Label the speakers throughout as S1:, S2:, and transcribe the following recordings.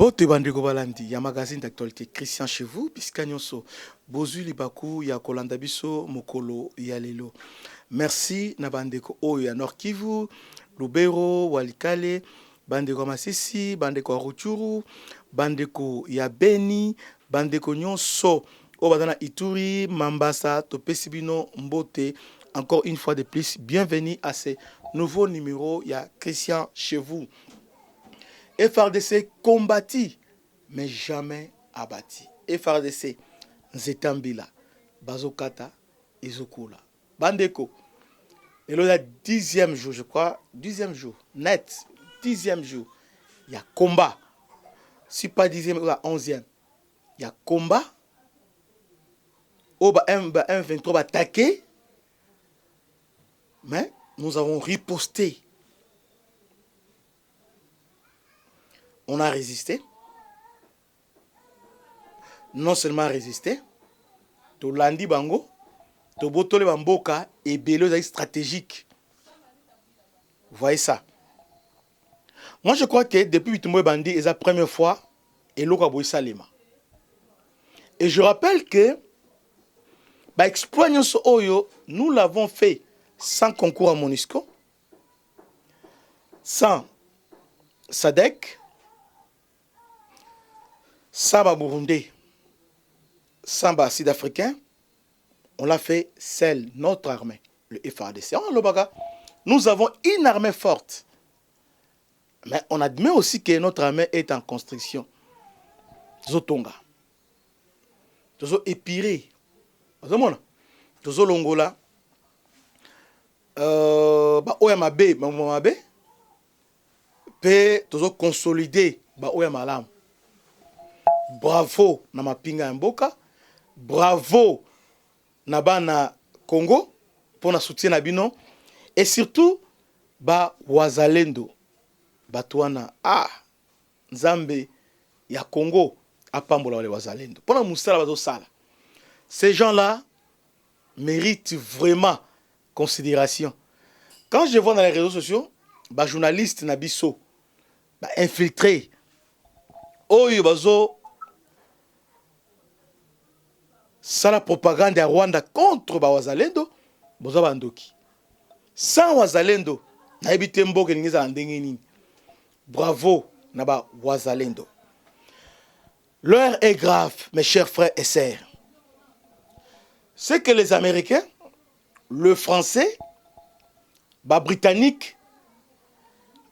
S1: Mbote bandeko balandi ya magazine d'actualité Christian chez vous puisque nyonso bozui libaku ya kolanda biso mokolo ya lelo. Merci na bandeko oyo ya Nord Kivu, Lubero, Walikale, bandeko Masisi, bandeko Ruchuru, bandeko ya Beni, bandeko nyonso o badana Ituri, Mambasa, Topesibino, Mbote. Encore une fois de plus, bienvenue à ce nouveau numéro ya Christian chez vous. FRDC combattu, mais jamais abattu. FRDC, Nzetambila, Bazokata, Izokula. Bandeko, et là, 10e jour, je crois, 10e jour, net, 10e jour, il y a combat. Si pas 10e, il y a 11e. Il y a combat. Au M23 va attaquer. Mais nous avons riposté. On a résisté. Non seulement résisté, to landi bango, to botole bamboka et belé stratégique. Vous voyez ça? Moi je crois que depuis Bitumbo Bandi, c'est la première fois et l'Oka Salima. Et je rappelle que bah, exploit Oyo, nous l'avons fait sans concours à Monisco, sans SADC, sans Burundi, sans Sud-Africain, on l'a fait seul, notre armée, le FARDC. Nous avons une armée forte. Mais on admet aussi que notre armée est en construction. Zotonga. Tozo épiré. Tozo longola. Oyamabe, Mabe. Pe tozo consolidé. Oyamalam. Bravo na mapinga mboka. Bravo na bana Congo pour na soutien na bino et surtout wazalendo batwana Nzambe ya Congo apambola wale wazalendo pour na musala bazo sala. Ces gens-là méritent vraiment considération. Quand je vois dans les réseaux sociaux journalistes na biso infiltrés oyo bazo ça la propagande à Rwanda contre Wazalendo, boza bandoki. Sans Wazalendo, na ebite mboke ningiza ndenge nini. Bravo naba Wazalendo. L'heure est grave, mes chers frères et sœurs. C'est que les Américains, le Français, Britannique,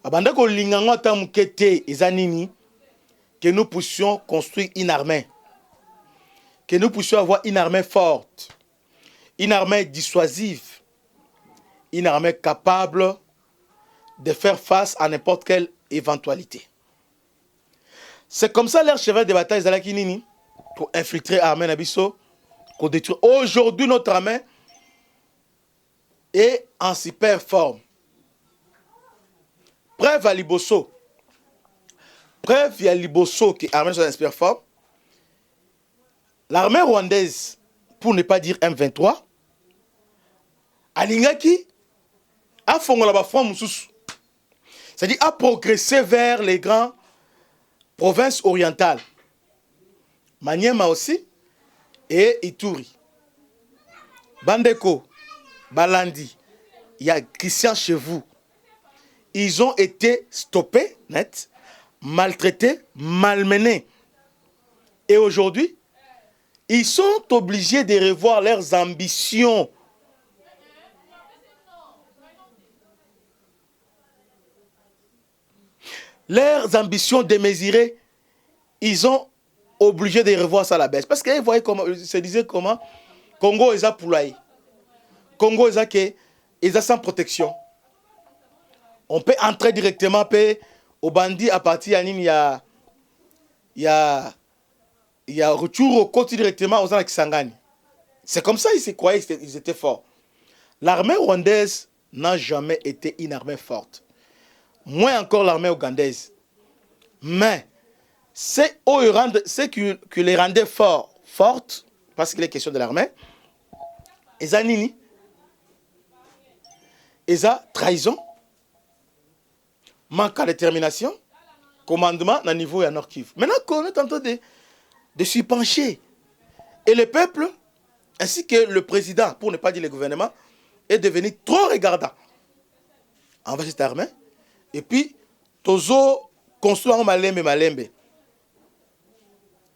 S1: bandako lingango tamukete ezanini que nous puissions construire une armée. Que nous puissions avoir une armée forte, une armée dissuasive, une armée capable de faire face à n'importe quelle éventualité. C'est comme ça leur cheval de bataille Zalakinini pour infiltrer l'armée Nabiso, pour détruire. Aujourd'hui, notre armée est en super forme. Preuve à Liboso. Preuve à Liboso que l'armée soit en super forme. L'armée rwandaise, pour ne pas dire M23, Alingaki a fongola ba front mususu. C'est-à-dire a progressé vers les grandes provinces orientales. Maniema aussi et Ituri. Bandeko, Balandi, il y a Christian chez vous. Ils ont été stoppés, net, maltraités, malmenés. Et aujourd'hui, ils sont obligés de revoir leurs ambitions. Leurs ambitions démesurées, ils ont obligé de revoir ça à la baisse. Parce qu'ils voyaient comment, se disaient comment, Congo est à Poulaï. Congo est sans protection. On peut entrer directement au bandit à partir de il y a retour au côté directement aux Kisangani. C'est comme ça ils se croyaient, ils étaient forts. L'armée rwandaise n'a jamais été une armée forte. Moins encore l'armée ougandaise. Mais c'est qui les rendait fortes, parce qu'il est question de l'armée, ils ont nini, ils ont trahison, manque de détermination, commandement à niveau à Nord Kivu. Maintenant qu'on est en train de s'y pencher. Et le peuple, ainsi que le président, pour ne pas dire le gouvernement, est devenu trop regardant envers cette armée. Et puis, Tozo construit un malembe.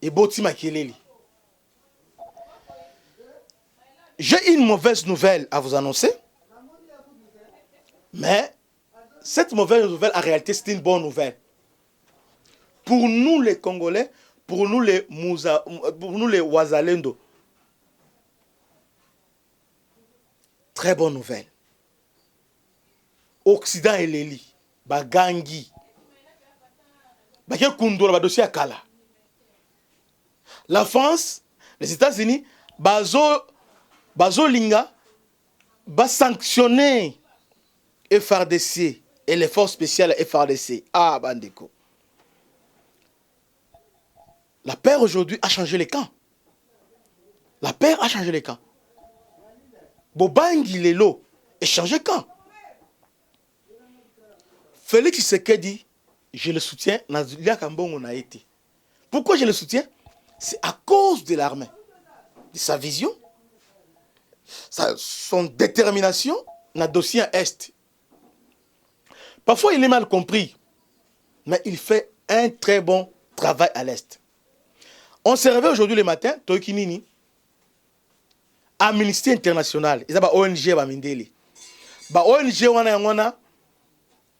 S1: Et Boti Makeleli. J'ai une mauvaise nouvelle à vous annoncer. Mais cette mauvaise nouvelle, en réalité, c'est une bonne nouvelle. Pour nous les Congolais, pour nous les Wazalendo. Très bonne nouvelle. Occident et Leli, Bagangi, dossier à Kala. La France, les États-Unis, Bazo Linga, va sanctionner FRDC et les forces spéciales FRDC. Ah, Bandeko. La paix aujourd'hui a changé les camps. La paix a changé les camps. Bobangi Lelo a changé camp. Félix Tshisekedi, je le soutiens. Pourquoi je le soutiens? C'est à cause de l'armée, de sa vision, son détermination dans le dossier Est. Parfois, il est mal compris, mais il fait un très bon travail à l'Est. On s'est réveillé aujourd'hui le matin, Toykinini, Amnesty International, ils ont ONG Bamindeli. ONG wana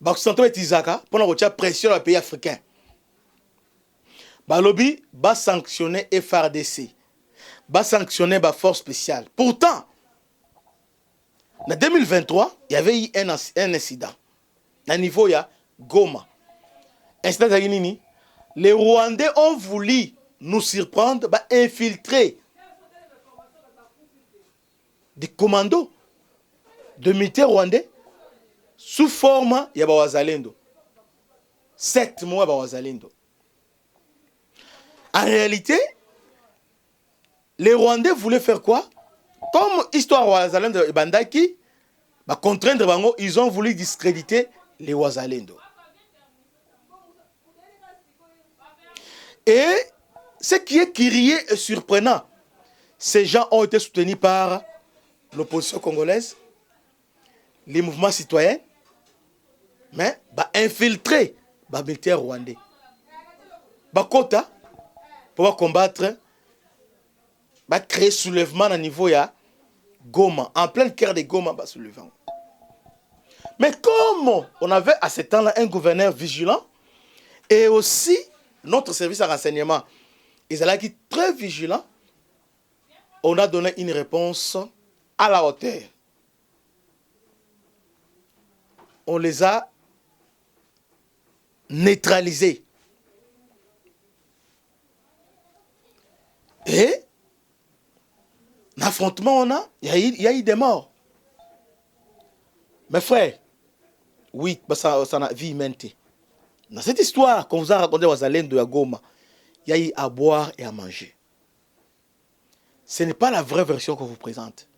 S1: Occidentaux et Isaka pour la pression dans les pays africains. Lobby va sanctionner FRDC, va sanctionner la force spéciale. Pourtant, en 2023, il y avait eu un incident. À niveau, il y a Goma. Incident de Nini. Les Rwandais ont voulu nous surprendre, infiltrer des commandos de militaires rwandais sous forme de Wazalendo. 7 mois de Wazalendo. En réalité, les Rwandais voulaient faire quoi? Comme histoire Wazalendo et Bandaki, contraindre Bango, ils ont voulu discréditer les Wazalendo. Et ce qui est curieux et surprenant, ces gens ont été soutenus par l'opposition congolaise, les mouvements citoyens, mais infiltrer les militaires rwandais. Kota, pour combattre, créer soulèvement à niveau ya Goma, en plein cœur de Goma, soulèvement. Mais comme on avait à ce temps-là un gouverneur vigilant, et aussi notre service de renseignement, ils étaient très vigilants, on a donné une réponse à la hauteur. On les a neutralisés. Et l'affrontement, il y a eu des morts. Mes frères, oui, ça a vie humaine. Dans cette histoire qu'on vous a racontée aux Alènes de Goma, il y a eu à boire et à manger. Ce n'est pas la vraie version qu'on vous présente.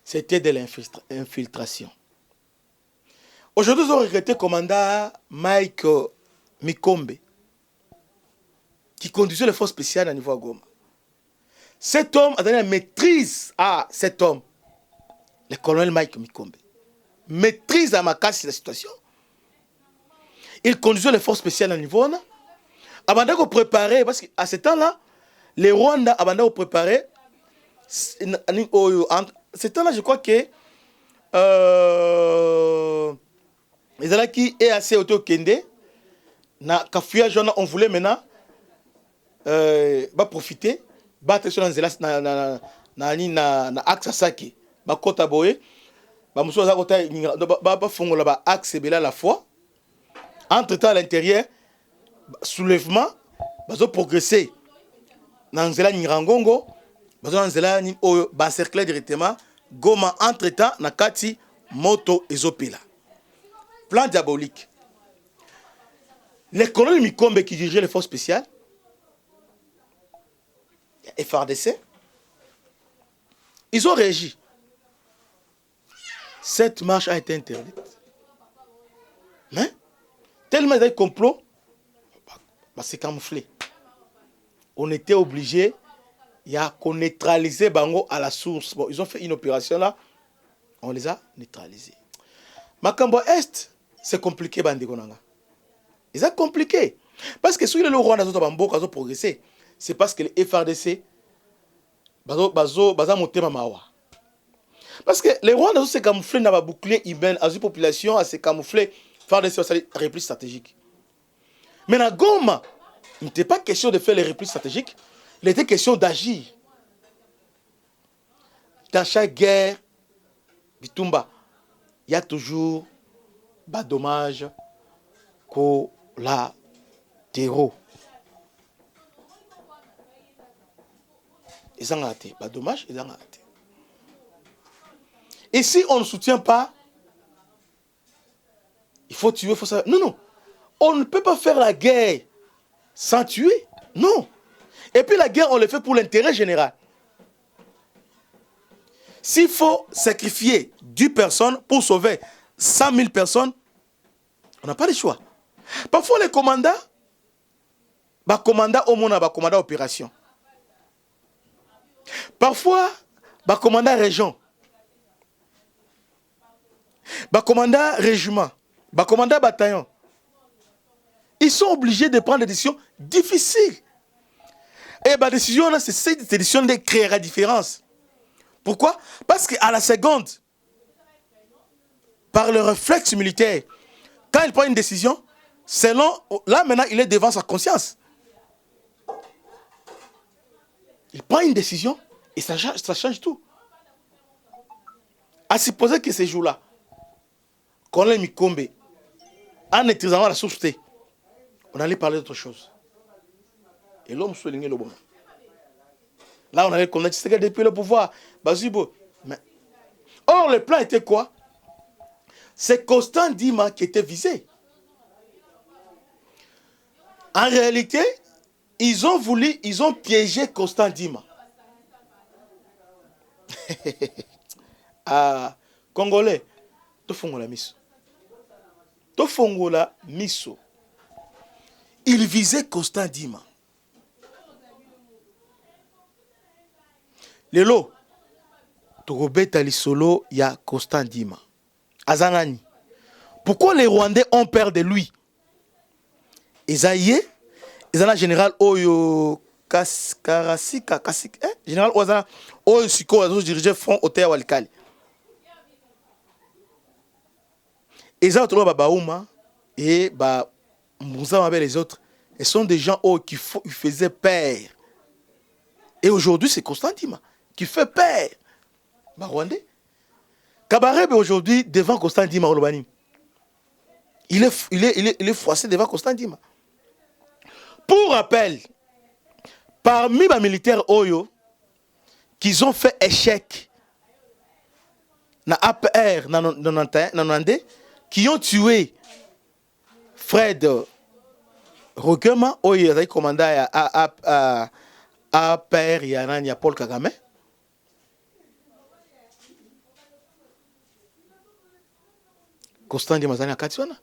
S1: C'était de l'infiltration. Aujourd'hui, nous avons regretté le commandant Mike Mikombe, qui conduisait les forces spéciales à niveau à Goma. Cet homme a donné la maîtrise à cet homme, le colonel Mike Mikombe. Maîtrise à ma casse de la situation. Il conduisait les forces spéciales à niveau. Avant de préparer, parce qu'à ce temps-là, les Rwandais, avant de préparer, ce temps-là, je crois que les gens qui est assez auto Kende, na Kafuya Jona, on voulait maintenant profiter, battre sur na axe Saki, kota boye, muso za kota fongola axe bela la fois. Entre-temps, à l'intérieur, soulèvement, bazo progresser. Nanzela Nirangongo, bazo nanzela ni encercler directement. Goma, entre-temps, nakati moto ezopila. Plan diabolique. Les colonels Mikombe qui dirigeaient les forces spéciales, FRDC, ils ont réagi. Cette marche a été interdite. Mais tellement il y a des complots, c'est camouflé. On était obligé de neutraliser Bango à la source. Bon, ils ont fait une opération là, on les a neutralisés. Makambo Est, c'est compliqué, Bandekonanga. C'est compliqué. Parce que si le Rwanda a progressé, c'est parce que le FRDC baza motema mawa. Parce que les Rwandais se camouflé dans la bouclier urbain, à une population à se camoufler, faire des replis stratégiques. Mais dans Goma, il n'était pas question de faire les replis stratégiques, il était question d'agir. Dans chaque guerre, Bitumba, il y a toujours des dommages collatéraux. Ils ont raté. Pas dommage, ils ont raté. Et si on ne soutient pas, il faut tuer, il faut savoir. Non, non. On ne peut pas faire la guerre sans tuer. Non. Et puis la guerre, on le fait pour l'intérêt général. S'il faut sacrifier 10 personnes pour sauver 100 000 personnes, on n'a pas le choix. Parfois, les commandants, au monde, commandant opération. Parfois, commandant région. Commandant régiment. Commandant bataillon. Ils sont obligés de prendre des décisions difficiles. Et la décision, c'est cette décision de créer la différence. Pourquoi? Parce qu'à la seconde, par le réflexe militaire, quand il prend une décision, selon, là maintenant, il est devant sa conscience. Il prend une décision et ça change tout. À supposer que ces jours-là, qu'on ait mis Mikombe, en maîtrisant la source, on allait parler d'autre chose. Et l'homme soulignait le bon. Là, on allait connaître ce depuis le pouvoir. Mais... Or, le plan était quoi? C'est Constant Dima qui était visé. En réalité, ils ont piégé Constant Dima. Ah, Congolais, Tofongola Miso. Tofongola Miso. Il visait Constant Dima. Lelo, Togobeta Lisolo, il y a Constant Dima. Azanani. Pourquoi les Rwandais ont peur de lui? Esaïe, Ezana général Oyo Karasika, général Oza Oyo Siko, Oyo dirigeait front au terre Walikali. Eza Otolo Babaouma et Moussa les autres, ils sont des gens qui faisaient peur. Et aujourd'hui, c'est Constant Dima qui fait peur. Rwandais. Kabarebe aujourd'hui devant Constant Dima Olobani. Il est froissé devant Constant Dima. Pour rappel, parmi les militaires Oyo qui ont fait échec na APR nanande, qui ont tué Fred Rogema Oyo est commandant à APR ya Paul Kagame. Constant Dima Zani Katiwana.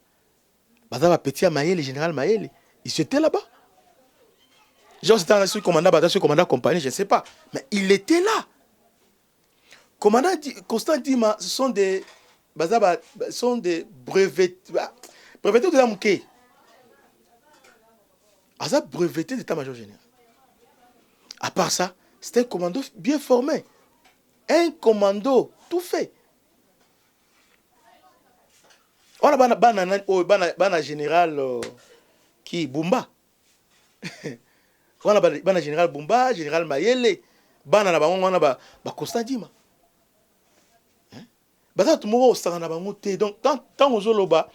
S1: Bazaba petit Maël, général Maël, il était là-bas. Genre c'était un commandant compagnie, je ne sais pas, mais il était là. Constant Dima, ce sont des brevets de la mouké. Azab breveté d'état-major général. À part ça, c'était un commando bien formé. Un commando tout fait. On a un général qui Bumba. On a un général Bumba, général Mayele. On a Constant Dima. Donc, tant aux Oloba,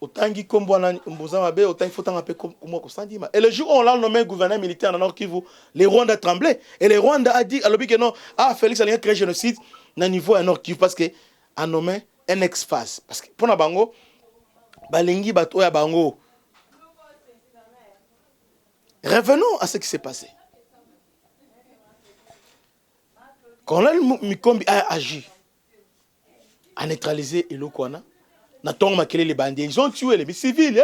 S1: autant qu'il combo en Mbozamabe, autant il faut un peu comme Constant Dima. Et le jour où on l'a nommé gouverneur militaire dans Nord Kivu, les Rwandais tremblaient. Et les Rwandais a dit à l'objet que non, Félix a créé génocide dans le niveau à Nord Kivu parce que a nommé un ex-phase. Parce que pour la Bango, Balingi Bato ya Bango. Revenons à ce qui s'est passé. Quand là, Mikombi a agi, a neutralisé Elokwana, les bandits, ils ont tué les civils.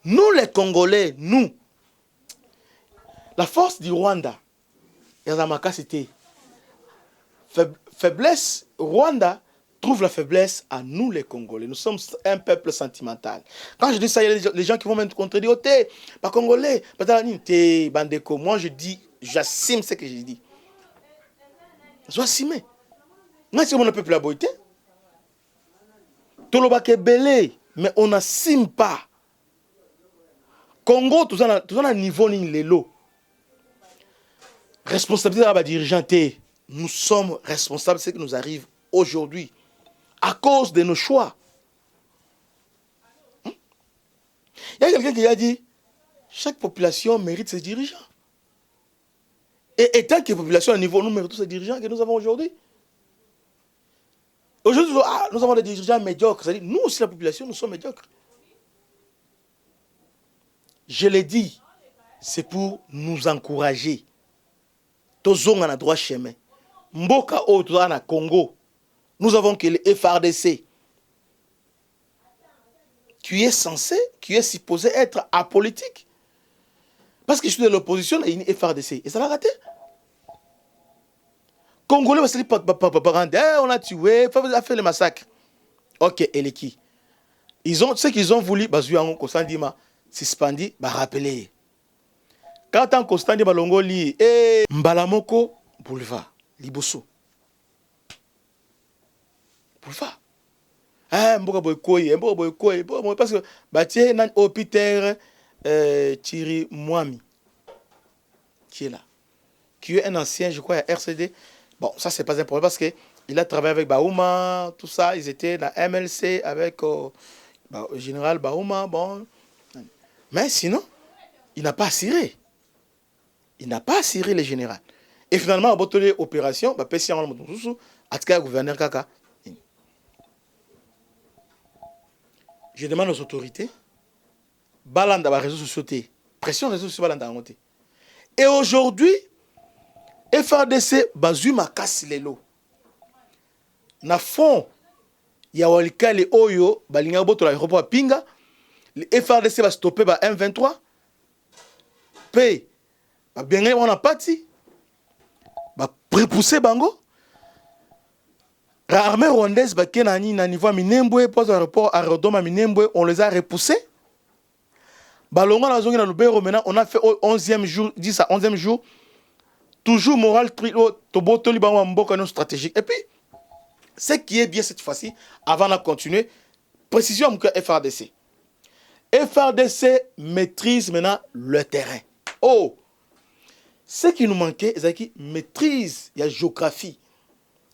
S1: Nous, les Congolais, nous, La force du Rwanda, c'était faiblesse. Rwanda trouve la faiblesse à nous les Congolais. Nous sommes un peuple sentimental. Quand je dis ça, il y a les gens qui vont me contredire. Oh, t'es pas Congolais, t'es Bandeko. Moi, je dis, j'assume ce que j'ai dit. Je dois assumer. Moi, c'est mon peuple la beauté. Tolobake belé, mais on n'assume pas. Congo, tout ça, un niveau ni l'élo. Responsabilité de la dirigeante. Nous sommes responsables de ce qui nous arrive aujourd'hui à cause de nos choix. Il y a quelqu'un qui a dit chaque population mérite ses dirigeants. Et tant que la population à niveau, nous méritons ces dirigeants que nous avons aujourd'hui. Aujourd'hui, nous avons des dirigeants médiocres. C'est-à-dire, nous aussi, la population, nous sommes médiocres. Je l'ai dit, c'est pour nous encourager. Tozong a droit chemin. Mboka o na Congo. Nous avons que le FRDC, qui est censé, qui est supposé être apolitique. Parce que je suis de l'opposition, il y a une FRDC. Et ça l'a raté. Congolais, on a tué, on a fait le massacre. Ok, et les qui? Ce qu'ils ont voulu, Constant Dima, suspendi, rappeler. Quand on Constant Dima Longoli, Mbalamoko, boulevard, Liboso. Boulevard. Mboka boykoye, parce que Batié nan Peter Thierry Mwami, qui est là, qui est un ancien, je crois, à RCD. Bon, ça, c'est pas un problème parce qu'il a travaillé avec Baouma, tout ça. Ils étaient dans MLC avec le général Baouma. Bon. Mais sinon, il n'a pas assuré. Il n'a pas assuré le général. Et finalement, à Botolé opération, gouverneur Kaka. Je demande aux autorités, Balanda, les réseaux sociaux, pression réseaux sociaux, Balanda. Et aujourd'hui, FRDC bazuma kasi lelo. Na fond ya walikale oyo balinga boto la aéroport pinga, le FRDC va stopper ba M23. P ba bien on a parti. Ba repousser bango. L'armée rwandaise ba kenani na niveau Minembwe pose aéroport aérodrome Minembwe, on les a repoussés. Balonga na zongi na Lubero maintenant on a fait au 11e jour, 10 à 11e jour. Toujours moral stratégique. Et puis, ce qui est bien cette fois-ci, avant de continuer, précision à FRDC. FRDC maîtrise maintenant le terrain. Oh, ce qui nous manquait, c'est qu'il maîtrise la géographie.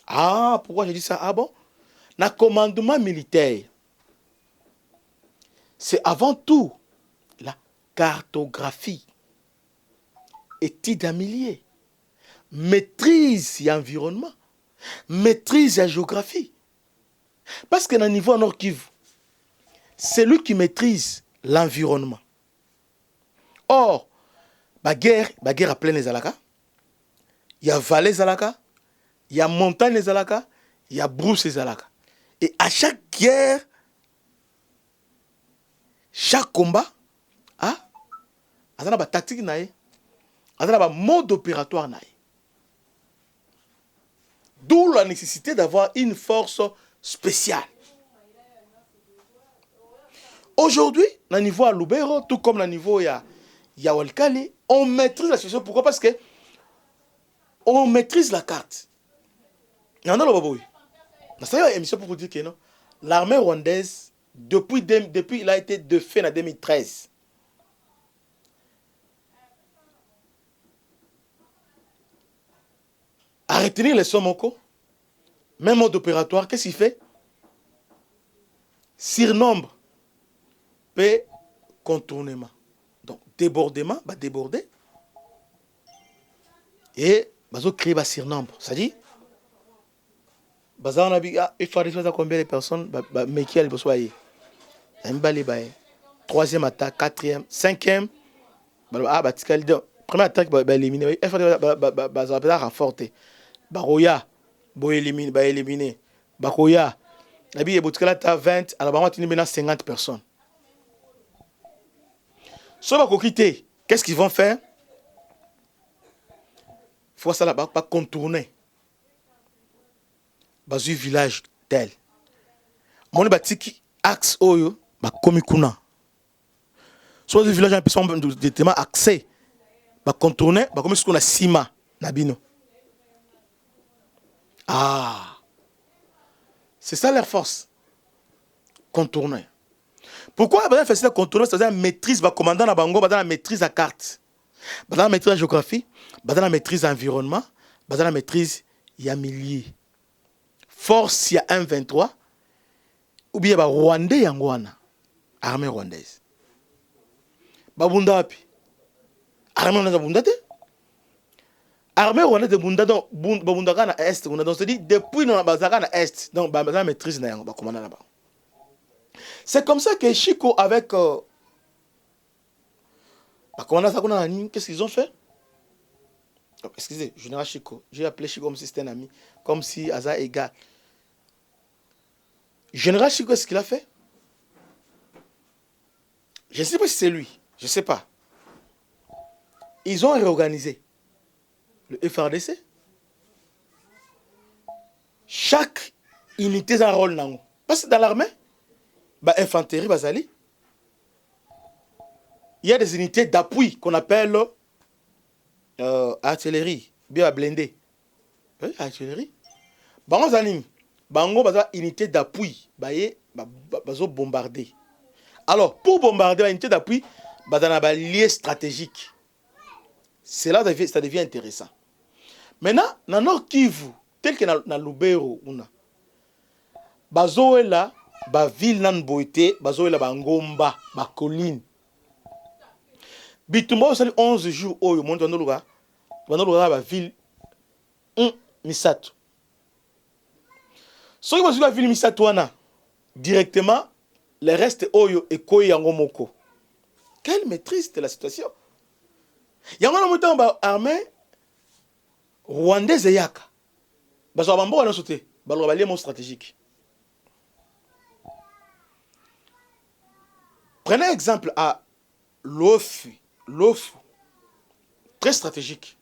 S1: Ah, pourquoi je dis ça? Ah bon? Le commandement militaire, c'est avant tout la cartographie, étude à milliers. Maîtrise l'environnement, maîtrise la géographie. Parce que dans le niveau Nord Kivu, c'est lui qui maîtrise l'environnement. Or, la guerre a plein les alaka, il y a vallée les alaka, il y a montagne les alaka, il y a brousse les alaka. Et à chaque guerre, chaque combat, il y a une tactique, il y a un mode opératoire. D'où la nécessité d'avoir une force spéciale. Aujourd'hui, au niveau à Lubero, tout comme au niveau à Walikale, on maîtrise la situation. Pourquoi? Parce que on maîtrise la carte. Il y en a le c'est une émission pour vous dire que non. L'armée rwandaise, depuis il a été défait en 2013. À retenir les Somoko, même mode opératoire, qu'est-ce qu'il fait? Surnombre, P, contournement. Donc, débordement, va déborder. Et, va créer un surnombre. C'est-à-dire, il faut réfléchir à combien de personnes, mais qui a le besoin. Troisième attaque, quatrième, cinquième. Première attaque, éliminer. Il faut renforcer. Baroya, éliminer. Baroya, il y a 20, alors il y a 50 personnes. Si on va quitter, qu'est-ce qu'ils vont faire? faut ça là-bas pas contourner bazu village tel moni batiki axe oyo ba komi kuna so le village en person de tema accès ba contourner ba komi sur la cima na bino. Ah, c'est ça leur force, contourner. Pourquoi il fait ça contourner? C'est-à-dire maîtrise va commandant na bango, la maîtrise à carte, la maîtrise à géographie, la maîtrise à environnement, la maîtrise il y a milliers. Force il y a 1,23 ou bien ba Rwandais yangwana, armée rwandaise. Babunda api. Armée rwandaise babunda te. Armée rwandaise de bunda donc babunda kana est, donc c'est dit depuis na bazaka na est, donc la maîtrise na yango ba commandant là-bas. C'est comme ça que Chico avec qu'est-ce qu'ils ont fait? Oh, excusez, général Chico. J'ai appelé Chico comme si c'était un ami, comme si Aza égal. Général Chico, qu'est-ce qu'il a fait? Je ne sais pas si c'est lui, je ne sais pas. Ils ont réorganisé le FRDC. Chaque unité a un rôle. Parce que dans l'armée, infanterie, bazali, il y a des unités d'appui qu'on appelle artillerie, bien blindée. Oui, artillerie. Bango zanim, bango baza unité d'appui, bazo bombarder. Alors, pour bombarder une unité d'appui, bazana ba lié stratégique. C'est là que ça devient intéressant. Maintenant, dans Nord Kivu, tel que na Lubero, bazo là, ba ville nan boité, bazo là ba ngomba, ba colline. Bitumba sali 11 jours oyo monde ndoluga, ndoluga ba ville Misato. Soki bazo la ville Misato wana directement le reste oyo ekoyi yango moko. Quelle maîtrise de la situation. Yango na mutan ba armée rwandaise yaka. Bazo bambo wana sote, balo ba lié stratégique. Prenez exemple à l'OFU, très stratégique.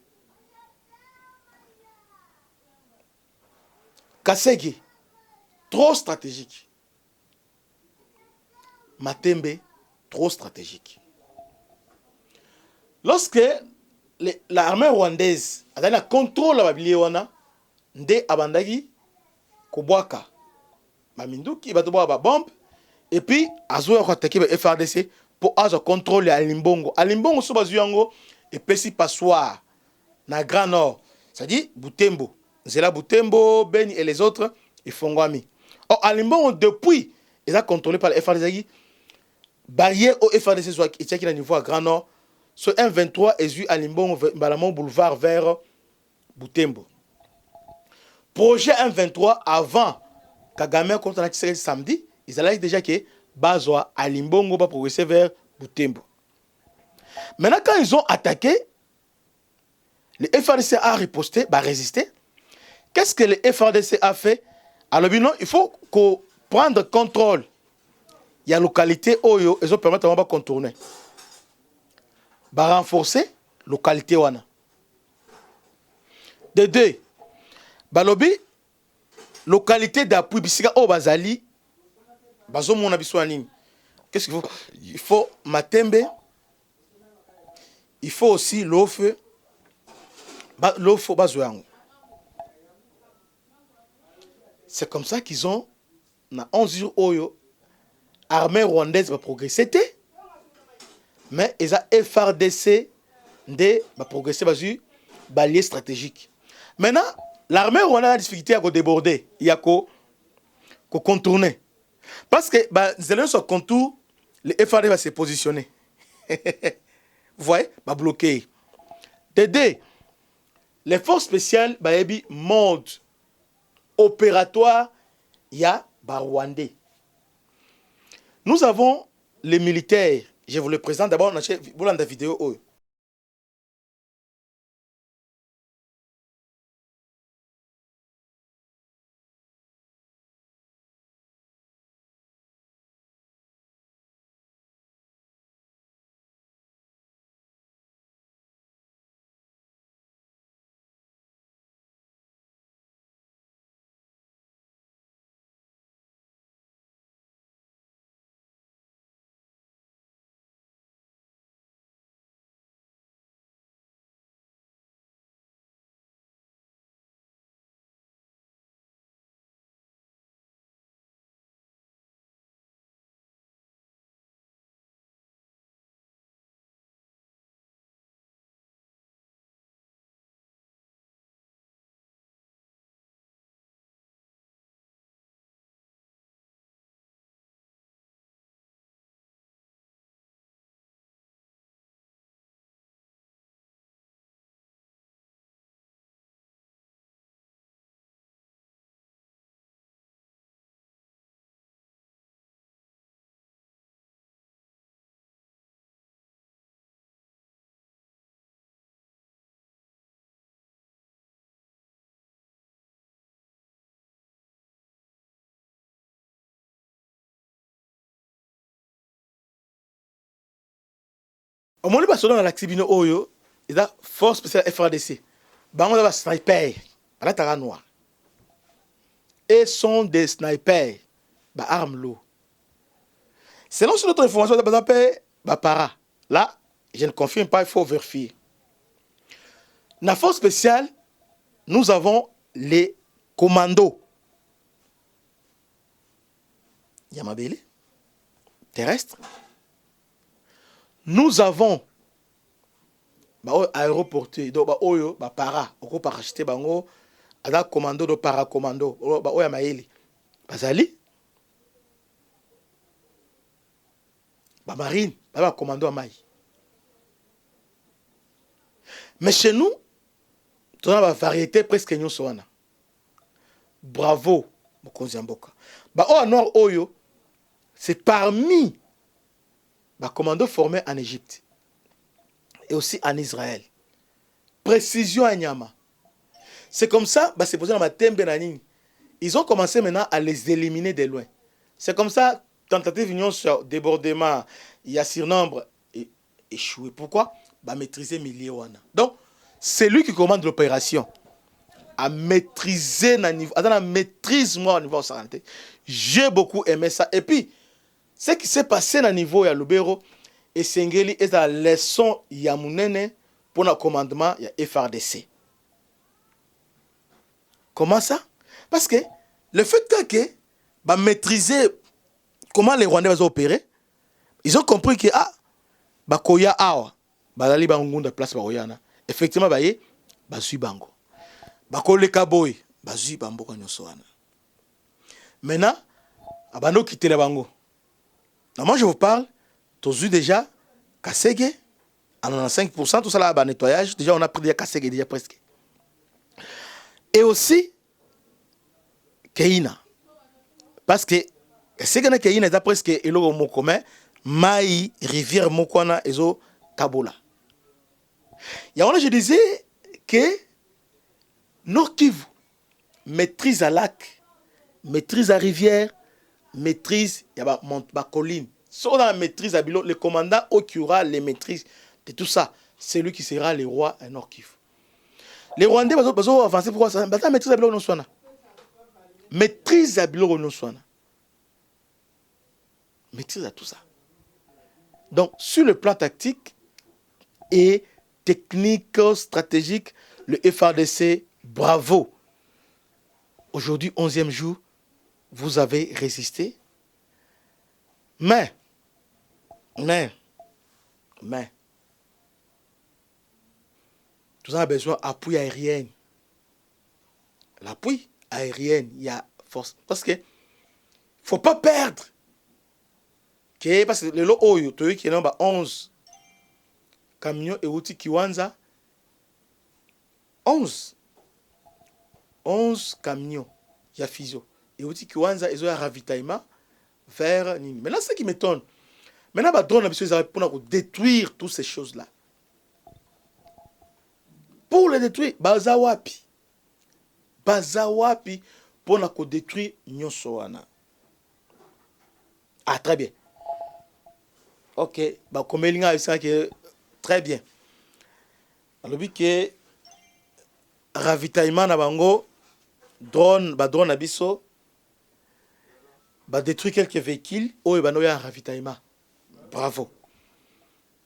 S1: Kasege, trop stratégique. Matembe, trop stratégique. Lorsque l'armée rwandaise a le contrôle de la Bibliana, nde abandagi kobwaka maminduki batoboa ba bombe et puis azoya ko attaquer le FRDC pour avoir contrôle à Limbongo. À Limbongo so bazu yango et pesi passoir na Grand Nord. C'est-à-dire Butembo, Zela Butembo, Beni et les autres ils font Ngwami. Or à Limbongo depuis ils sont contrôlés par le FRDC. Barrière au FRDC soit qui est à niveau à Grand Nord. Ce M23 est vu à Limbongo Balamon boulevard vers Butembo. Projet M23 avant Kagame contre la samedi, ils allaient déjà que Bazoa à Limbongo va progresser vers Butembo. Maintenant quand ils ont attaqué, le FRDC a riposté, résisté. Qu'est-ce que le FRDC a fait? Alors il faut prendre contrôle. Il y a localité Oyo, ils ont permis de contourner. Renforcer localité wana. De deux, balobi localité d'appui bisika o bazali bazo mona biso nini. Qu'est-ce qu'il faut? Il faut Matembe. Il faut aussi l'offre bazoyango. C'est comme ça qu'ils ont na 11 jours oyo armée rwandaise va progresser mais ils a FRDC de va progresser bazu balier stratégique. Maintenant l'armée rwandaise a difficulté à déborder, il y a qu'au contourner. Parce que Zelensky sur contour, le FRDC va se positionner. Vous voyez, va bloquer. Dédé, les forces spéciales baebi mode opératoire, il y a Rwandais. Nous avons les militaires. Je vous le présente d'abord dans la vidéo. Au moins, les soldats dans l'activité Oyo, ils ont force spéciale FRDC. Bango da sniper, à la tara noire. Et sont des snipers, bah arme lourd. Selon sur notre information, par exemple, bah para. Là, je ne confirme pas, il faut vérifier. Dans la force spéciale, nous avons les commandos. Yamabele, terrestre. Nous avons aéroporté, donc oyo, para, oko parachuté bango, ada commando do paracommando, oya maeli. Bazali, marine, commando à maï. Mais chez nous, on a une variété presque nyonso wana. Bravo, mokonzi mboka. Oya nord oyo, c'est parmi les commandos formés en Égypte et aussi en Israël. Précision à Nyama. C'est comme ça, c'est posé dans ma tembe nanini. Ils ont commencé maintenant à les éliminer de loin. C'est comme ça, tentative union sur débordement, il y a surnombre et échoué. Pourquoi? Maîtriser milliers wana. Donc, c'est lui qui commande l'opération. À maîtriser na niveau, à maîtrise moi au niveau de santé. J'ai beaucoup aimé ça. Et puis, ce qui s'est passé na niveau ya Lubero et Sengeli est la leçon ya munene pour le commandement ya FRDC. Comment ça? Parce que le fait que maîtriser comment les Rwandais vont opérer, ils ont compris que koya awa bazali bangunda place baoyana. Effectivement baye bazui bango. Bakoleka boy bazui bamboka nyonso wana. Maintenant abando quitter la bango. Moi je vous parle, tu as vu déjà Kasege à 95%, tout ça là nettoyage, déjà on a pris des Kasege déjà presque. Et aussi Keina. Parce que Kasege na Keina est presque eloko moko mais mai rivière mokwana ezo Kabola. Et alors je disais que Nord Kivu maîtrise à lac, maîtrise à rivière, maîtrise il y a ma colline. Sur la maîtrise à Bilo, le commandant qui aura les maîtrises de tout ça, c'est lui qui sera le roi à Nord Kivu. Les Rwandais vont avancer pourquoi ça? Maîtrise à Bilo non soana. Maîtrise à Bilo non soana. Maîtrise à tout ça. Donc sur le plan tactique et technique, stratégique, le FRDC, bravo. Aujourd'hui, 11e jour, vous avez résisté. Mais, tout ça a besoin d'appui aérien. L'appui aérien, il y a force. Parce que, faut pas perdre. Parce que le lot oyo, tu qui est 11 camions et outils Kiwanza. 11 camions, il y a Fizo. Et outils Kiwanza, ils ont un ravitaillement vers Nini. Maintenant, ce qui m'étonne, maintenant, drone pour détruire toutes ces choses-là. Pour les détruire, Bazawapi pour détruire Nyosoana. Ah, très bien. Ok, comme très bien. Alors, que ravitaillement na bango, drone abisso, détruire quelques véhicules, ou il y a un ravitaillement. Bravo.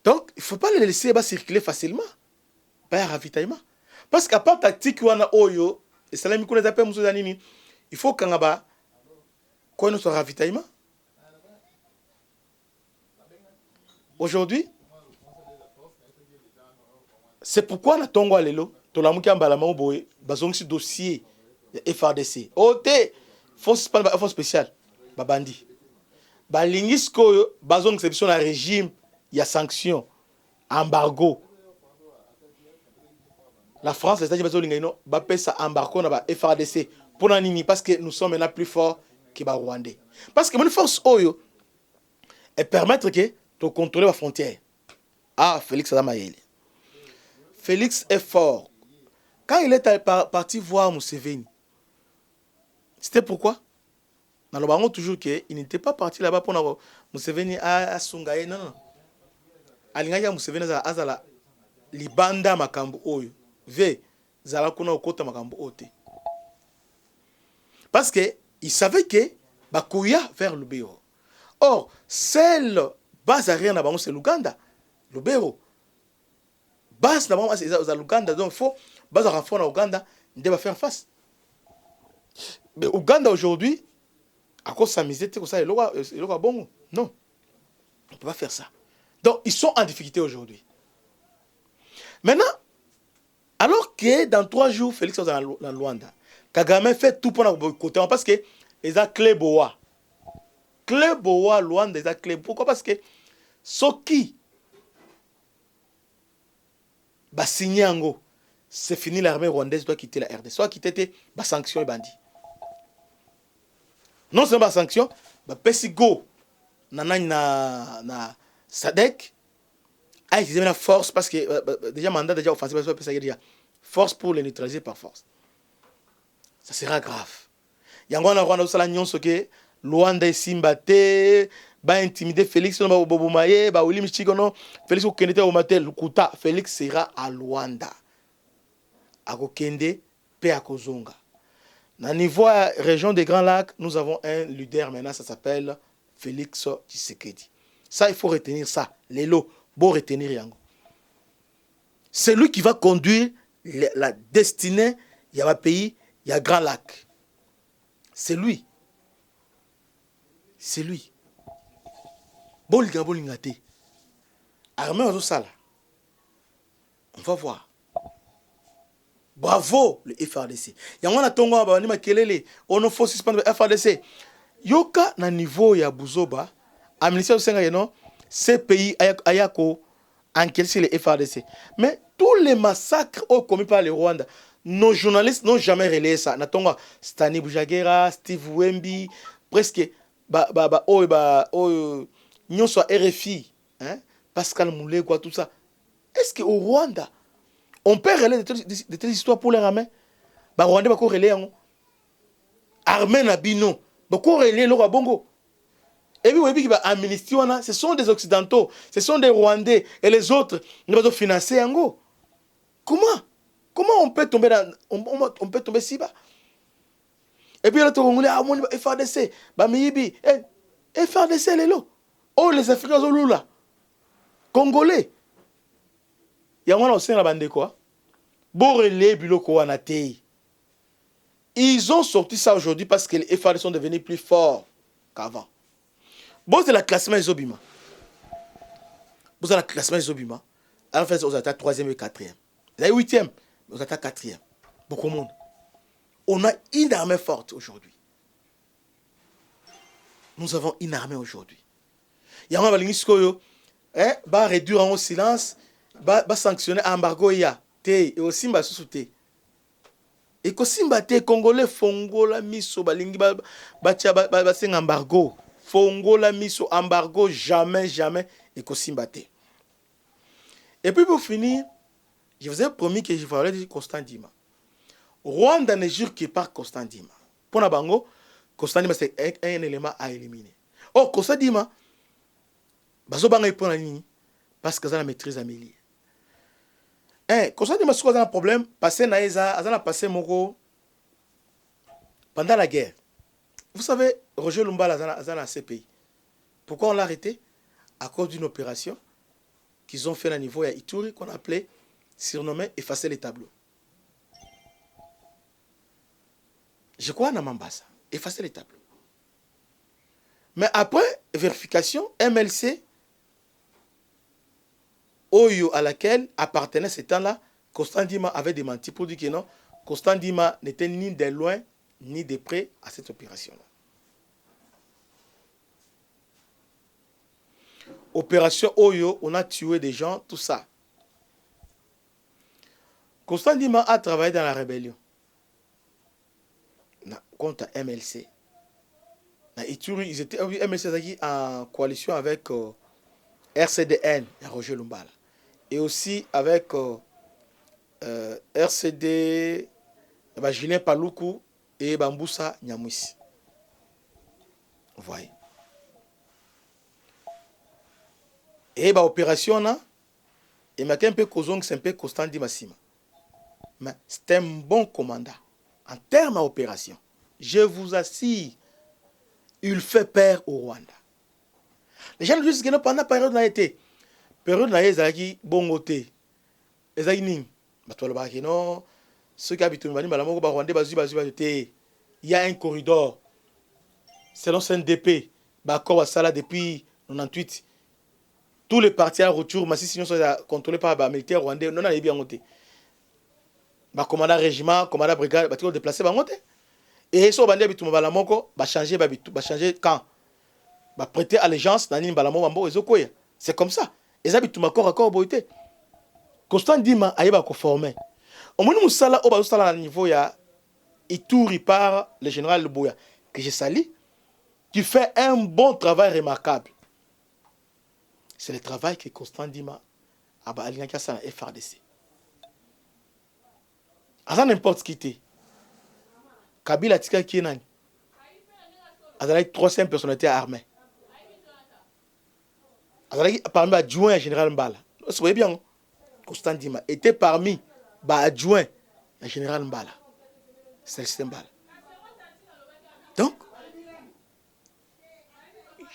S1: Donc, il ne faut pas les laisser circuler facilement. Pas un ravitaillement. Parce qu'à part tactique, oyo, et ça il faut qu'on ait notre ravitaillement. Aujourd'hui, c'est pourquoi na tongo alelo, to la muki ambala maoboye, bazong si dossier FRDC. OT, force spéciale, babandi. Balingis ko bazong exception à régime, il y a sanctions, embargo. La France, les États-Unis, ils ça embargo na FRDC pour nini parce que nous sommes maintenant plus forts que les Rwandais. Parce que mon force oyo est permettre que de contrôler la frontière. Ah, Félix Adamayeli. Félix est fort. Quand il est parti voir Museveni, c'était pourquoi? Dans le toujours qu'il n'était pas parti là-bas pour Museveni à Sungaye. Non. alingaki ya Museveni azala libanda makambo oyo ve zala kuna okota makambo ote parce que il savait que bakuya vers Lubero. Or celle base à rien na bango c'est l'Ouganda. Lubero base na bango c'est l'Ouganda, donc faut base à renfort na Ouganda nde va faire face. Mais Ouganda aujourd'hui à cause s'amuser comme ça le bongo. Non. On ne peut pas faire ça. Donc ils sont en difficulté aujourd'hui. Maintenant, alors que dans 3 jours, Félix est dans Luanda, Kagame fait tout pour boycotter parce que les a clé boa. Clé boa, Luanda, les a clé. Pourquoi? Parce que ce qui va signer en gros, c'est fini, l'armée rwandaise doit quitter la RDC. Soit quitter tes sanctions et bandits. Non seulement sanctions, Pesigo, na Sadek, a utilisé la force parce que déjà mandat déjà offensif, force pour les neutraliser par force. Ça sera grave. Yango na Rwanda osala nyonso ke Luanda esimbate ba intimider Félix no ba bobumaye ba Willy Michikono Félix ko kendete o matel kuta Félix sera à Luanda. Akokende pe akozonga. Na niveau région des Grands Lacs, nous avons un leader maintenant, ça s'appelle Félix Tshisekedi. Ça il faut retenir ça. Lelo, bon retenir yango. C'est lui qui va conduire la destinée il y a un pays, il y a Grand Lac. C'est lui. C'est lui. Bolinga bolingate. Armée au sala. On va voir. Bravo le FRDC. Yangwana tongo ba ni makelele, on faut suspendre le FRDC. Yoka na niveau ya Buzoba, administration senga yeno, ces pays ayako enquêter les FRDC. Mais tous les massacres commis par les Rwandais, nos journalistes n'ont jamais relayé ça. Natonga Stani Boujagera, Steve Wemby, presque nous soit RFI, hein, Pascal Moulé, quoi, tout ça. Est-ce qu'au Rwanda, on peut relayer de telles histoires pour les ramer? Bah Rwanda va relayer Armée Nabino, beaucoup relayer le Bongo. Et puis, ce sont des Occidentaux, ce sont des Rwandais, et les autres, nous vont financer en gros. Comment on peut tomber on peut tomber si bas? Et puis, là, on a FRDC, Bamiyibi, FRDC, les lots. Oh, les Africains, là. Congolais. Il y a un aussi dans la bande quoi? Borelé, Biloko, Anatei. Ils ont sorti ça aujourd'hui parce que les FRDC sont devenus plus forts qu'avant. Bon, c'est la classement Isobima. Bon, c'est la classement Isobima. En fait, on attaque 3e et 4e. La 8e, on attaque 4e. Beaucoup de monde. On a une armée forte aujourd'hui. Nous avons une armée aujourd'hui. Il y a un balingiskoyo, va réduire en silence, va sanctionner embargo ya te et aussi mba sous-te. Et que simba te congolais fongola miso balingi ba sing embargo. Fongola miso embargo jamais et que simba te. Et puis pour finir, je vous ai promis que je vous allais dire Constant Dima. Rwanda ne jure que par Constant Dima. Pour Nabango, Constant Dima c'est un élément à éliminer. Oh, Constant Dima, bazobanga pour la ligne parce que ça la maîtrise Amélie. Constant Dima c'est un problème passé naïza, azana passé moko pendant la guerre. Vous savez, Roger Lumba azana CPI. Pourquoi on l'a arrêté? À cause d'une opération qu'ils ont fait à niveau à Ituri qu'on appelait surnommé effacer les tableaux. Je crois à Mambasa, effacer les tableaux. Mais après vérification, MLC, Oyo à laquelle appartenait ce temps-là, Constant Dima avait démenti pour dire que non, Constant Dima n'était ni de loin ni de près à cette opération-là. Opération Oyo, on a tué des gens, tout ça. Constant Dima a travaillé dans la rébellion. Contre MLC. Ils étaient MLC en coalition avec RCDN, Roger Lumbala. Et aussi avec RCD, Julien Paluku et Bamboussa Nyamwisi. Vous voyez. Et bah opération là, et m'a un peu causé c'est un peu Constant Ndima Sima. Mais c'est un bon commandant en termes d'opération. Je vous assure, il fait peur au Rwanda. Les gens disent que pendant la période n'a été période n'a été bon côté. Ezaki ning. Batolo ba non, ceux qui habitent Mali Malamoko ba Rwanda bazu il y a un corridor. Selon CNDP, ba accord sala depuis 98. Tous les partis à retour, mais si sinon sont contrôlés par les militaires rwandais, non, on a bien monté. Bah, commandant régiment, commandant brigade, bah, tu vas déplacer, bah, monter. Et si on va dire que bah, changer, bah, quand bah, prêter allégeance, c'est comme ça. Et ça, tu m'as encore boité. Constant Ndima, aïe, bah, formé. Au moins, nous sommes là, au bas, niveau, il y a Ituri par le général Luboya, que je salue, qui fait un bon travail remarquable. C'est le travail que Constant Ndima a aligné à la FRDC. À n'importe qui t'es. Kabila Tika qui est nani. Azalaki 300 personnalités armées. Azalaki parmi adjoints à général Mbala. Vous voyez bien, Constant Ndima était parmi adjoints à général Mbala. C'est le système Mbala. Donc,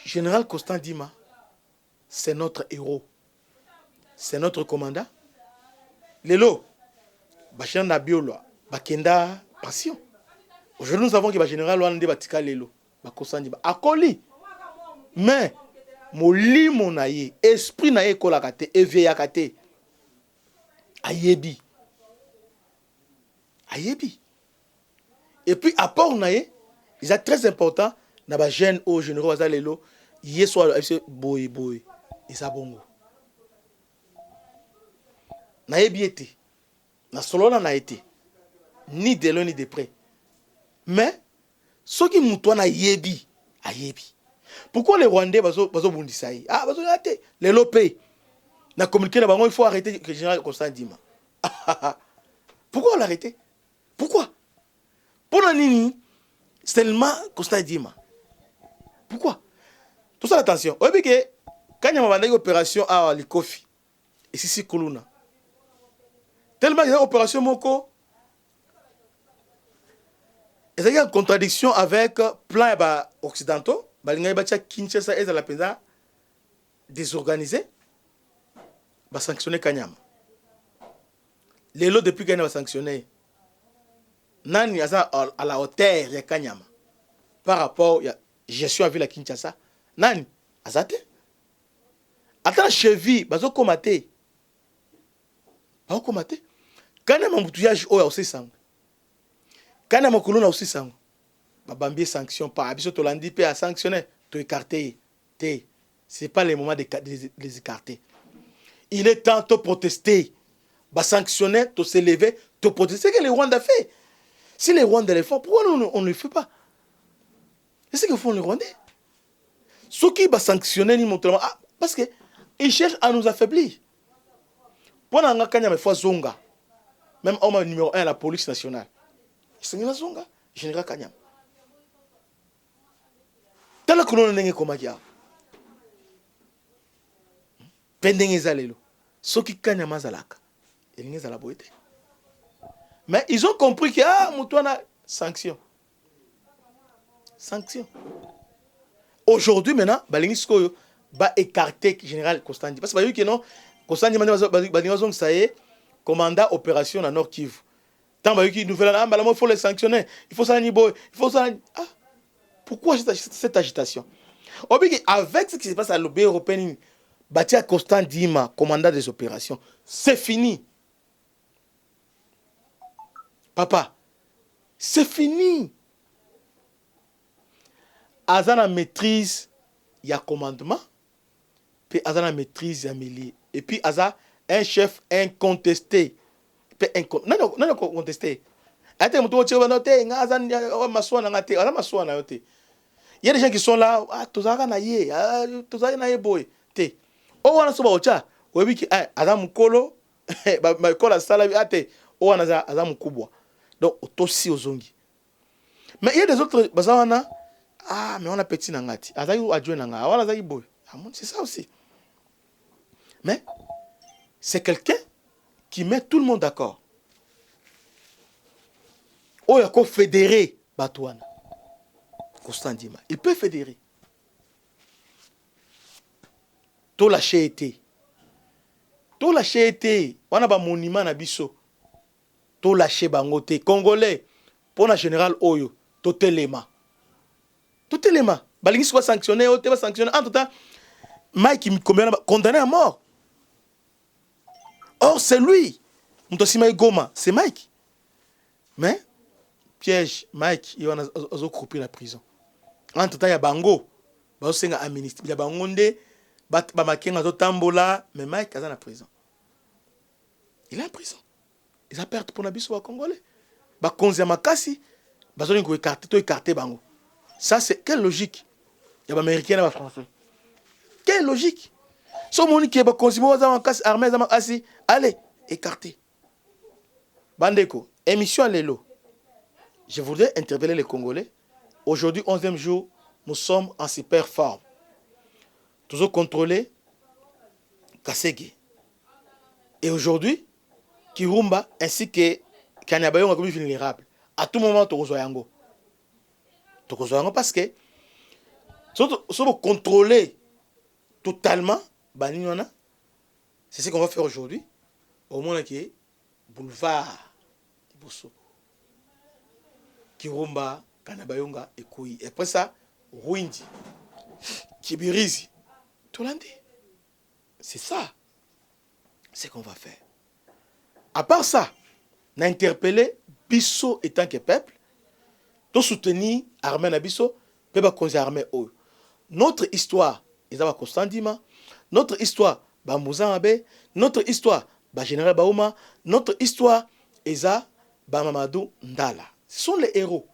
S1: général Constant Ndima, c'est notre héros. C'est notre commandant. Lelo, Bachan Nabiolo, Bakenda, passion. Aujourd'hui, nous savons que le général Wande Batika Lelo, Constant Ndima, Akoli. Mais, Moli monaye, esprit naye kolakate, éveillakate. Ayebi. Ayebi. Et puis, apport naye, il est très important, dans les jeunes au généraux Azalelo, hier soir, boy, et ça bongo. Nayebi été. Na solo na été. Ni de loin ni de près. Mais, ce qui moutoua na yebi, ayebi. Pourquoi les Rwandais bazo bundisa yi? Ah, bazo yate. Les lopé. Na communiqué na bango, il faut arrêter le général Constant Ndima. Pourquoi on l'arrêter? Pourquoi? Pour la nini, seulement Constant Ndima. Pourquoi? Tout ça, attention. Vous voyez que quand il y a une opération à Likofi, et si Kuluna, tellement il y a une opération Moko, il y a une contradiction avec plan occidentaux, il y a une Kinshasa et la pena désorganisé, va sanctionner Kanyama. Les lots depuis Kanyama va sanctionner. Nani à la hauteur de Kanyama par rapport à la gestion à la Kinshasa. Nani azate. Attends cheville, bazo komate. Bazo komate. Kanyama mutuyage oya aussi sang. Kanyama kuluna aussi sang. Babambi sanction par abiso tolandi pe a sanctionner, to écarter. C'est pas le moment de les écarter. Il est temps de protester. Bah sanctionner, de se lever, de protester. C'est ce que les Rwandais fait. Si les Rwandais le font, pourquoi on ne le fait pas? C'est ce que font les Rwandais. Ceux qui vont sanctionner, parce qu'ils cherchent à nous affaiblir. Pendant que nous avons Zonga, même homme numéro 1 à la police nationale, c'est une Zonga, général Kanyam. Tant que nous n'avons pas de ceux qui Kanyam Azalaka, ils sont la beauté. Mais ils ont compris que Moutouana, sanction. Sanction. Aujourd'hui, maintenant, Balingisko va écarter le général Constant Ndima. Parce que non, Constant Ndima, ça y est, commandant opération dans Nord Kivu. Tant que nouvelle, il faut les sanctionner. Il faut ça, il faut ça. Pourquoi cette agitation? Avec ce qui se passe à l'OB européen, Batia Constant Ndima, commandant des opérations, c'est fini. Papa, c'est fini. Azana maîtrise, il y a commandement, puis Azana maîtrise, il y a milieu. Et puis Aza, un chef incontesté. Non, contesté. Il y a des gens qui sont là, donc, aussi aux ongis. Mais il y a des autres, mais on a petit nangati. C'est ça aussi. Mais c'est quelqu'un qui met tout le monde d'accord. Oh, il y a quoi fédérer Batouana. Constant Ndima. Il peut fédérer. Tout lâché été. Tout lâché été. On a un monument na biso. Tout lâché bangote. Congolais. Pour la général Oyo. Tout élément. Tout élément. Balingi soit sanctionné. Ote va sanctionné. En tout temps, Mike condamné à mort. Or, c'est lui. Mutosima Goma. C'est Mike. Mais, piège, Mike, il a croupé la prison. En tout temps, il y a Bango. Il y a ministre. Il y a Bangonde. Tambola. Mais Mike est en prison. Il est en prison. Il a perdu pour Nabiso au Congolais. Il y a Makasi. Il y a écarté Bango. Ça, c'est quelle logique? Il y a Américain et les Français. Quelle logique? Si on dit qu'il y a des armées, allez, écarté. Bandeko, émission à l'élo. Je voudrais interpeller les Congolais. Aujourd'hui, 11e jour, nous sommes en super forme. Toujours contrôlé Kasege. Et aujourd'hui, Kirumba ainsi que Kanyabayo sont vulnérables. À tout moment, tu as yango. Tu as yango parce que si vous contrôlez totalement, c'est ce qu'on va faire aujourd'hui. Au moins, qui est boulevard Bosso. Kirumba, Kanabayonga et Koui. Et après ça, Rwindi, Kibirizi, Tolandi. C'est ça. C'est ce qu'on va faire. À part ça, on a interpellé Bisso étant que peuple, de soutenir l'armée na Bisso, peuple conseiller armée. Notre histoire, ils ont Constant Ndima. Notre histoire, Moussa Abe. Notre histoire, Général Baouma. Notre histoire, Eza Mamadou Ndala. Ce sont les héros.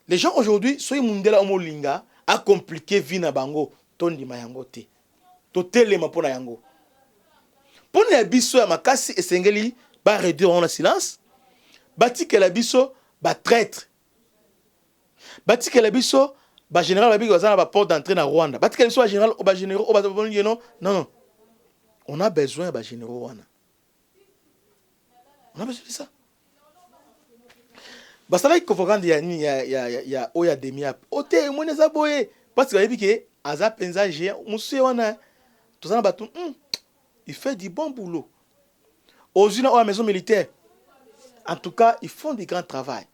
S1: Les gens aujourd'hui, soyez Mundela Omolinga, a compliqué vie na bango, tondi mayango te. To telema pona yango. Pour les biso ya makasi et sengeli, ba réduire en silence. Bati que la biso, ba traître. Bati que la biso, ba général babi bazana ba porte d'entrée na Rwanda. Bati que soit général ou ba généraux ou ba non. Non. On a besoin ba généraux wana. On a besoin de ça. Basala il convocant ya oya demia. Ote moneza boye parce que babi que aza penza géant monsieur wana. Tout ça ba il fait du bon boulot. Aux unes à la maison militaire. En tout cas, ils font du grand travail.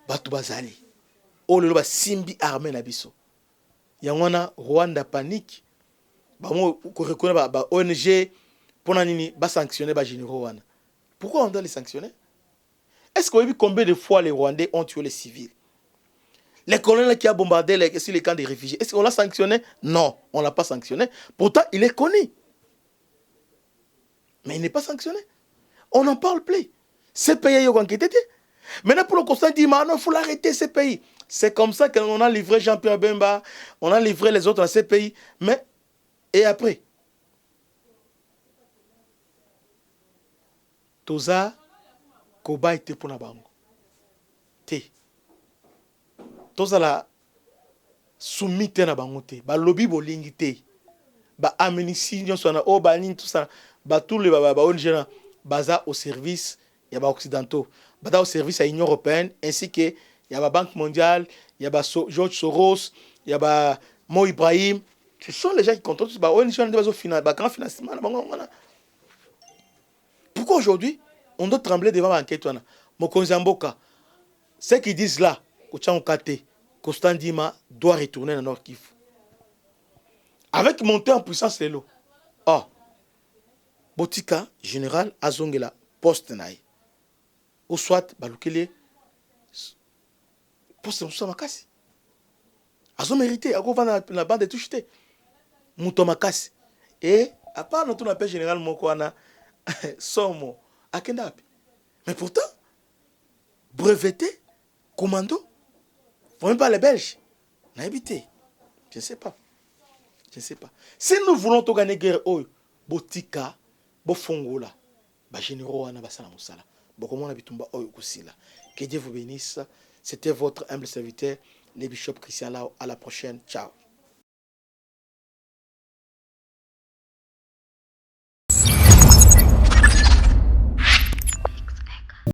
S1: Batu bazali. Oh le ba simbi armée na biso. Yangwana Rwanda panique. Ba mo ko reconnaître ba ONG pour nini ba sanctionner ba généraux wana. Pourquoi on doit les sanctionner? Est-ce qu'on a vu combien de fois les Rwandais ont tué les civils? Les colonels qui ont bombardé sur les camps des réfugiés, est-ce qu'on l'a sanctionné? Non, on ne l'a pas sanctionné. Pourtant, il est connu. Mais il n'est pas sanctionné. On n'en parle plus. Ces pays ont enquêté. Maintenant, pour le constat, il dit, il faut l'arrêter, ces pays. C'est comme ça qu'on a livré Jean-Pierre Bemba, on a livré les autres à ces pays. Mais, et après? Toza, Koba était pour Nabango. Té. Toza la soumis te Nabango té. Ba lobby bolingi té. Ba amnistie, o ba nin tout ça. Ba tous les ba ONG baza au service il y a ba occidentaux. Baza au service à l'Union européenne ainsi que il y a la Banque mondiale, il y a ba George Soros, il y a ba Mo Ibrahim. Ce sont les gens qui contrôlent ba ONG ba grand financement. Pourquoi aujourd'hui on doit trembler devant l'enquête? Mokonzi Mboka, ceux qui disent là, Constant Ndima doit retourner dans Nord Kivu. Avec montée en puissance de l'eau. Oh, Botika, général Azongela, poste naï. Ou soit, Balukele, poste Moussa Makasi. Azo mérité, Ago va dans la bande de toucheté. Mouto Makasi. Et, à part notre appel général Mokwana, Somo, Akendapi. Mais pourtant, breveté, commando, faut même pas les Belges. N'a habité. Je ne sais pas. Je ne sais pas. Si nous voulons gagner guerre, Botika, Bofongola, Généraux, Anabasana Moussala, Bokomona Bitumba, Kusila. Que Dieu vous bénisse. C'était votre humble serviteur, le bishop Christian Lao. À la prochaine. Ciao.